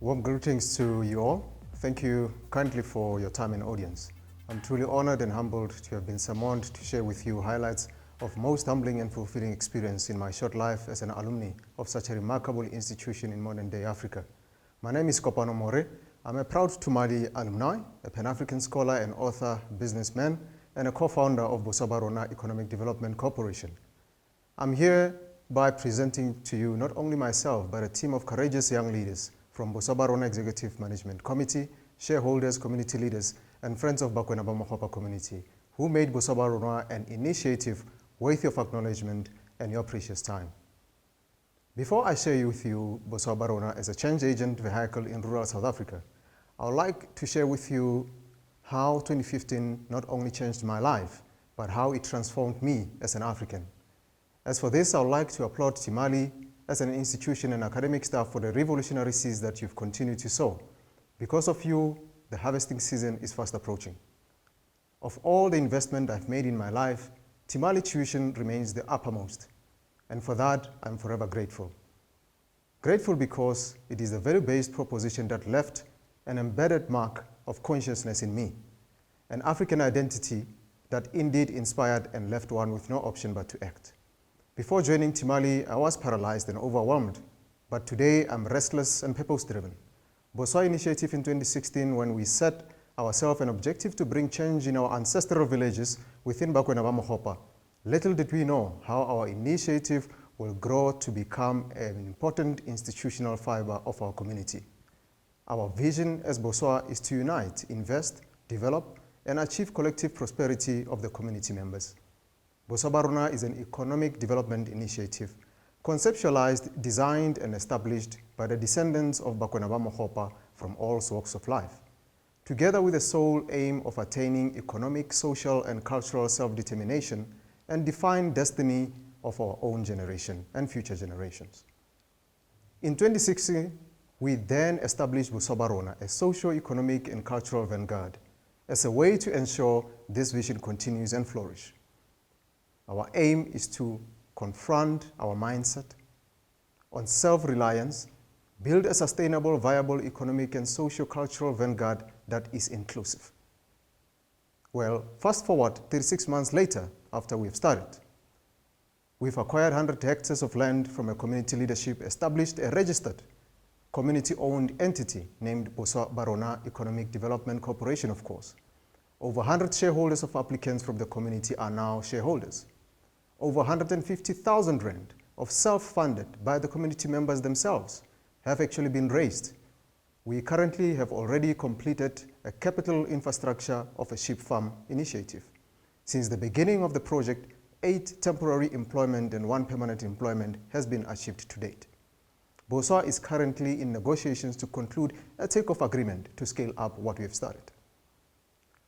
Warm greetings to you all. Thank you kindly for your time and audience. I'm truly honored and humbled to have been summoned to share with you highlights of most humbling and fulfilling experience in my short life as an alumni of such a remarkable institution in modern-day Africa. My name is Kopano More. I'm a proud TMALI alumni, a Pan-African scholar and author, businessman, and a co-founder of Boswa Rona Economic Development Corporation. I'm here by presenting to you not only myself, but a team of courageous young leaders from Boswa Rona Executive Management Committee, shareholders, community leaders, and friends of Mogopa community, who made Boswa Rona an initiative worthy of acknowledgement and your precious time. Before I share with you Boswa Rona as a change agent vehicle in rural South Africa, I would like to share with you how 2015 not only changed my life, but how it transformed me as an African. As for this, I would like to applaud TMALI as an institution and academic staff for the revolutionary seeds that you've continued to sow. Because of you, the harvesting season is fast approaching. Of all the investment I've made in my life, TMALI tuition remains the uppermost. And for that, I'm forever grateful. Grateful because it is a value-based proposition that left an embedded mark of consciousness in me, an African identity that indeed inspired and left one with no option but to act. Before joining TMALI, I was paralyzed and overwhelmed, but today I'm restless and purpose-driven. Boswa initiative in 2016, when we set ourselves an objective to bring change in our ancestral villages within Mogopa, little did we know how our initiative will grow to become an important institutional fiber of our community. Our vision as Boswa is to unite, invest, develop, and achieve collective prosperity of the community members. Boswa Rona is an economic development initiative conceptualized, designed, and established by the descendants of Mogopa from all walks of life, together with the sole aim of attaining economic, social, and cultural self-determination and define destiny of our own generation and future generations. In 2016, we then established Boswa Rona, a socio-economic and cultural vanguard, as a way to ensure this vision continues and flourish. Our aim is to confront our mindset on self-reliance, build a sustainable, viable economic and socio-cultural vanguard that is inclusive. Well, fast forward 36 months later after we've started, we've acquired 100 hectares of land from a community leadership, established a registered community-owned entity named Boswa Rona Economic Development Corporation, of course. Over 100 shareholders of applicants from the community are now shareholders. Over 150,000 rand of self-funded by the community members themselves have actually been raised. We currently have already completed a capital infrastructure of a sheep farm initiative. Since the beginning of the project, 8 temporary employment and 1 permanent employment has been achieved to date. Boswa is currently in negotiations to conclude a takeoff agreement to scale up what we have started.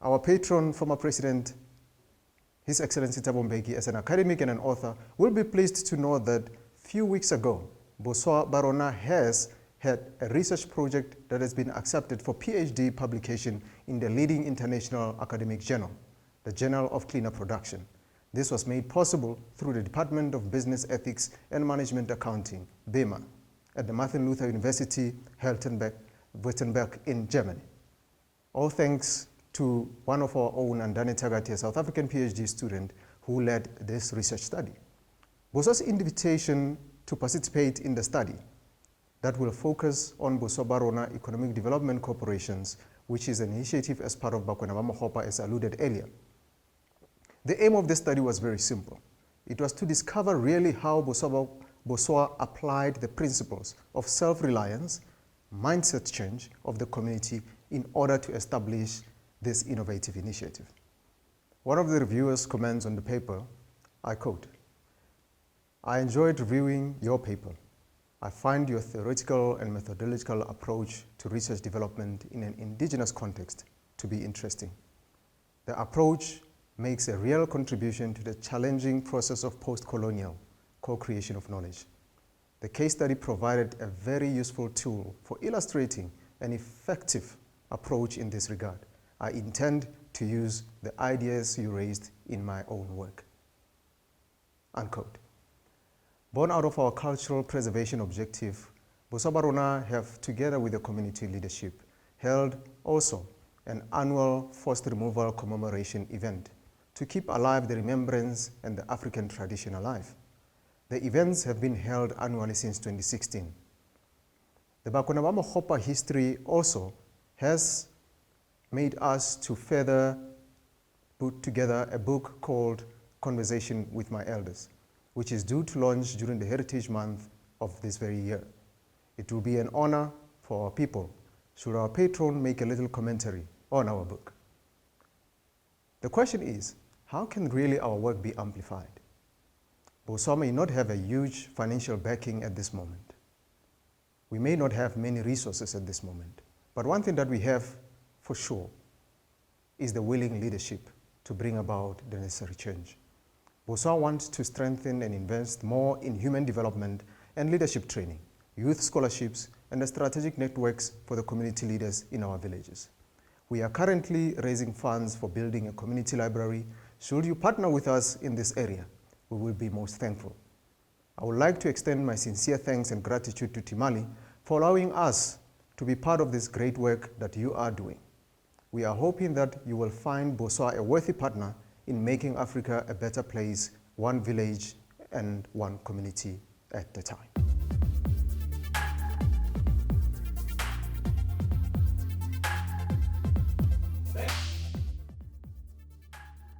Our patron, former President, His Excellency Thabo Mbeki, as an academic and an author, will be pleased to know that few weeks ago, Boswa Rona has had a research project that has been accepted for PhD publication in the leading international academic journal, the Journal of Cleaner Production. This was made possible through the Department of Business Ethics and Management Accounting, bema, at the Martin Luther University, Halle-Wittenberg in Germany. All thanks to one of our own, Andani Tagati, a South African PhD student who led this research study. Boswa's invitation to participate in the study that will focus on Boswa Rona Economic Development Corporations, which is an initiative as part of Mogopa, as alluded earlier. The aim of this study was very simple. It was to discover really how Boswa applied the principles of self-reliance, mindset change of the community in order to establish this innovative initiative. One of the reviewers comments on the paper, I quote, "I enjoyed reviewing your paper. I find your theoretical and methodological approach to research development in an indigenous context to be interesting. The approach makes a real contribution to the challenging process of post-colonial co-creation of knowledge. The case study provided a very useful tool for illustrating an effective approach in this regard. I intend to use the ideas you raised in my own work." Unquote. Born out of our cultural preservation objective, Boswa Rona have, together with the community leadership, held also an annual forced removal commemoration event to keep alive the remembrance and the African tradition alive. The events have been held annually since 2016. The Mogopa history also has made us to further put together a book called Conversation with My Elders, which is due to launch during the Heritage Month of this very year. It will be an honor for our people should our patron make a little commentary on our book. The question is, how can really our work be amplified? Boswa may not have a huge financial backing at this moment. We may not have many resources at this moment, but one thing that we have for sure is the willing leadership to bring about the necessary change. Boswa wants to strengthen and invest more in human development and leadership training, youth scholarships, and the strategic networks for the community leaders in our villages. We are currently raising funds for building a community library. Should you partner with us in this area, we will be most thankful. I would like to extend my sincere thanks and gratitude to TMALI for allowing us to be part of this great work that you are doing. We are hoping that you will find Boswa a worthy partner in making Africa a better place, one village and one community at a time.